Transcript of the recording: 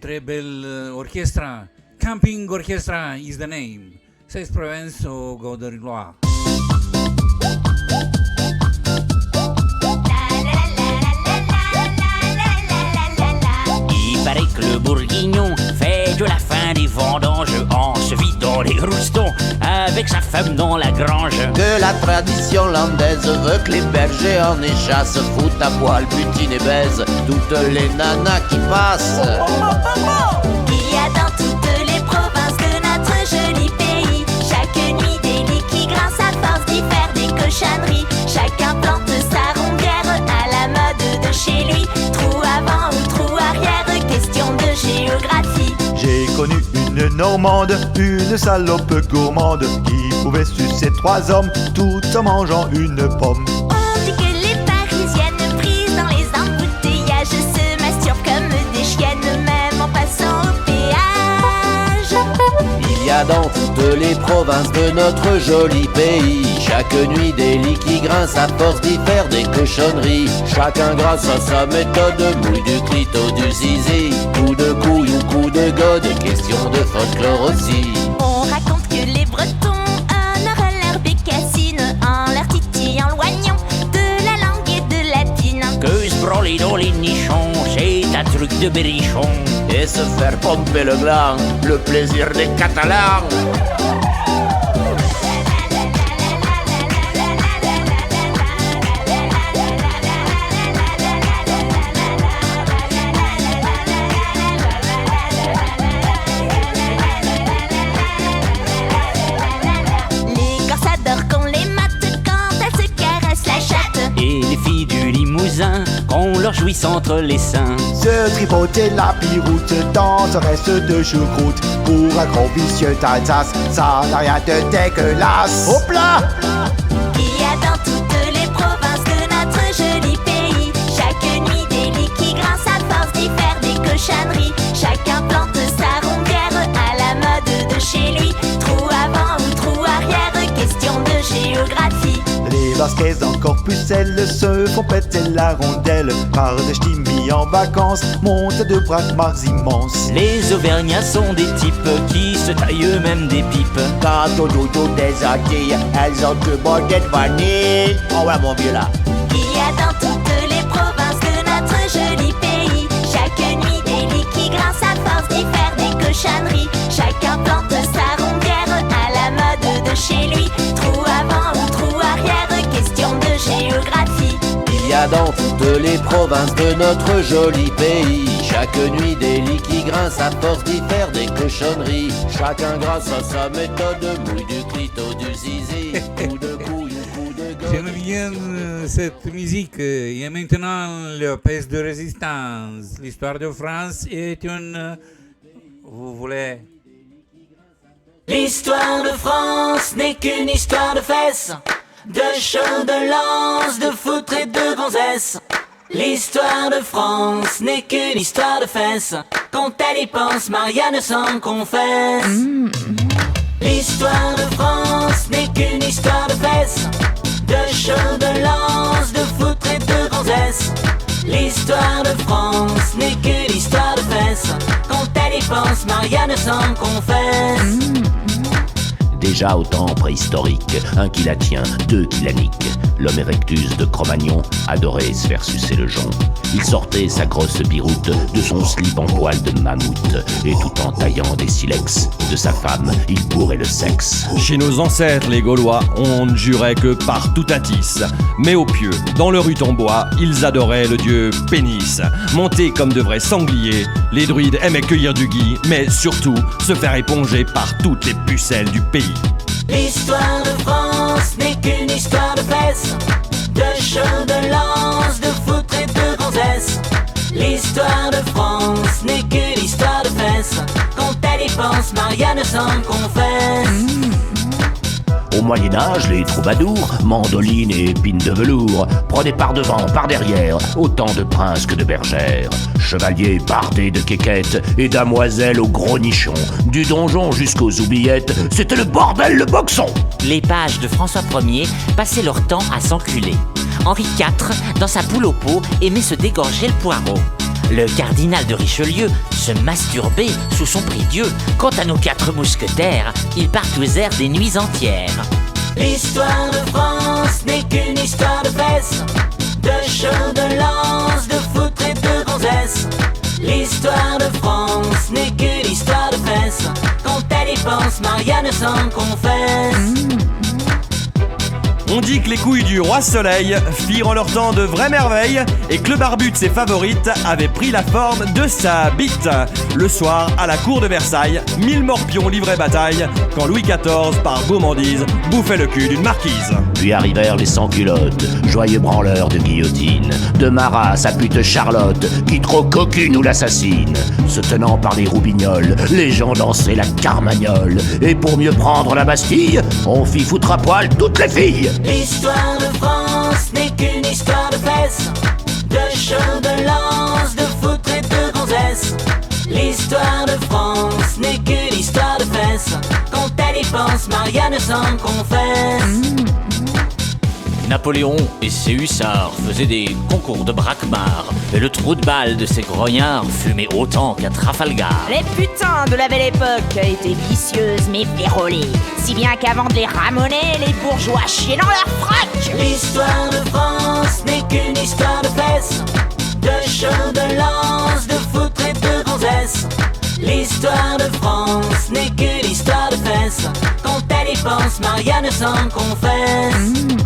très belle orchestra. Camping Orchestra is the name. C'est Provence au Gauderilois. Il paraît que le bourguignon fait de la fin des vendanges en se vidant les roustons avec sa femme dans la grange. Que la tradition landaise veut que les bergers en échassent, foutent à poil, butinent et baisent toutes les nanas qui passent. Il y a dans toutes les provinces de notre joli pays chaque nuit des lits qui grincent à force d'y faire des cochonneries. Chacun plante sa rondière à la mode de chez lui. Trou avant ou trou arrière, question de géographie. J'ai connu une Normande, une salope gourmande qui pouvait sucer 3 hommes tout en mangeant une pomme. On dit que les Parisiennes prises dans les embouteillages se masturbent comme des chiennes, même en passant au péage. Il y a dans toutes les provinces de notre joli pays chaque nuit des lits qui grincent à force d'y faire des cochonneries. Chacun grâce à sa méthode mouille du clito, du zizi, coup de couille ou coup de gode, question de folklore aussi. On raconte que les Bretons honorent leur bécassine en leur titillant loignon de la langue et de la latine. Que se branler dans les nichons, c'est un truc de berrichon. Et se faire pomper le gland, le plaisir des Catalans. Les Corses adorent qu'on les mate quand elles se caressent la chatte. Et les filles du Limousin qu'on leur jouisse entre les seins. Se tripoter la piroute dans un reste de choucroute. Pour un gros vicieux d'Alsace, ça n'a rien de dégueulasse. Hop là! Il y a dans toutes les provinces de notre joli pays chaque nuit des lits qui grincent à force d'y faire des cochonneries. Chacun plante sa rondière à la mode de chez lui. Trou avant ou trou arrière, question de géographie. Les Basquaises encore plus elles se font péter la rondelle par des ch'tis mis en vacances, montent de braquemars immenses. Les Auvergnats sont des types qui se taillent eux-mêmes des pipes. Quant au dodo des Antilles, elles ont que bonnet de vanille. Oh ouais mon vieux là. Il y a dans toutes les provinces de notre joli pays chaque nuit des lits qui grincent à force d'y faire des cochonneries. Chacun plante sa rondière à la mode de chez lui. Trou avant ou trou arrière, question de géographie. Il y a dans toutes les provinces de notre joli pays chaque nuit des lits qui grincent à force d'y faire des cochonneries. Chacun grâce à sa méthode mouille du clito, du zizi, coup de couille ou coup de gomme. J'aime bien cette musique. Et maintenant, le pièce de résistance. L'histoire de France est une... Vous voulez... L'histoire de France n'est qu'une histoire de fesses, de chants, de lances, de foutre et de gonzesses. L'histoire de France n'est qu'une histoire de fesses, quand elle y pense, Marianne s'en confesse. L'histoire de France n'est qu'une histoire de fesses, de chants, de lances, de foutre et de gonzesses. L'histoire de France n'est qu'une histoire de fesses, quand elle y pense, Marianne s'en confesse. Déjà au temps préhistorique, un qui la tient, deux qui la niquent. L'homme erectus de Cro-Magnon adorait se faire sucer le jonc. Il sortait sa grosse biroute de son slip en poil de mammouth, et tout en taillant des silex de sa femme, il bourrait le sexe. Chez nos ancêtres, les Gaulois, on ne jurait que par Toutatis. Mais au pieu, dans le Rutombois, ils adoraient le dieu Pénis. Montés comme de vrais sangliers, les druides aimaient cueillir du gui, mais surtout se faire éponger par toutes les pucelles du pays. L'histoire de France n'est qu'une histoire de fesses, de chants, de lances, de foutre et de gonzesses. L'histoire de France n'est qu'une histoire de fesses, quand elle y pense, Marianne s'en confesse. Au Moyen-Âge, les troubadours, mandolines et épines de velours, prenaient par devant, par derrière, autant de princes que de bergères. Chevaliers bardés de quéquettes et damoiselles aux gros nichons, du donjon jusqu'aux oubliettes, c'était le bordel, le boxon. Les pages de François Ier passaient leur temps à s'enculer. Henri IV, dans sa poule au pot, aimait se dégorger le poireau. le cardinal de Richelieu se masturbait sous son prie-dieu. Quant à nos 4 mousquetaires, ils partent aux airs des nuits entières. L'histoire de France n'est qu'une histoire de fesses, de cheveux de lance, de foot et de gonzesse. L'histoire de France n'est qu'une histoire de fesses. Quand elle y pense, Marianne s'en confesse. On dit que les couilles du roi Soleil firent en leur temps de vraies merveilles et que le barbu de ses favorites avait pris la forme de sa bite. Le soir, à la cour de Versailles, 1000 morpions livraient bataille quand Louis XIV, par gourmandise, bouffait le cul d'une marquise. Puis arrivèrent les sans-culottes, joyeux branleurs de guillotine, de Marat, sa pute Charlotte, qui trop cocu nous l'assassine. Se tenant par les roubignoles, les gens dansaient la carmagnole. Et pour mieux prendre la Bastille, on fit foutre à poil toutes les filles. L'histoire de France n'est qu'une histoire de fesses, de cheveux de lance, de foot et de gonzesse. L'histoire de France n'est qu'une histoire de fesses. Quand elle y pense, Marianne s'en confesse. Napoléon et ses hussards faisaient des concours de braquemar, et le trou de balle de ces grognards fumait autant qu'à Trafalgar. Les putains de la belle époque étaient vicieuses mais vérolées, si bien qu'avant de les ramoner, les bourgeois chiaient dans leur frac. L'histoire de France n'est qu'une histoire de fesses, de cheveux de lance, de foot et de gonzesse. L'histoire de France n'est qu'une histoire de fesses. Quand elle y pense, Marianne s'en confesse.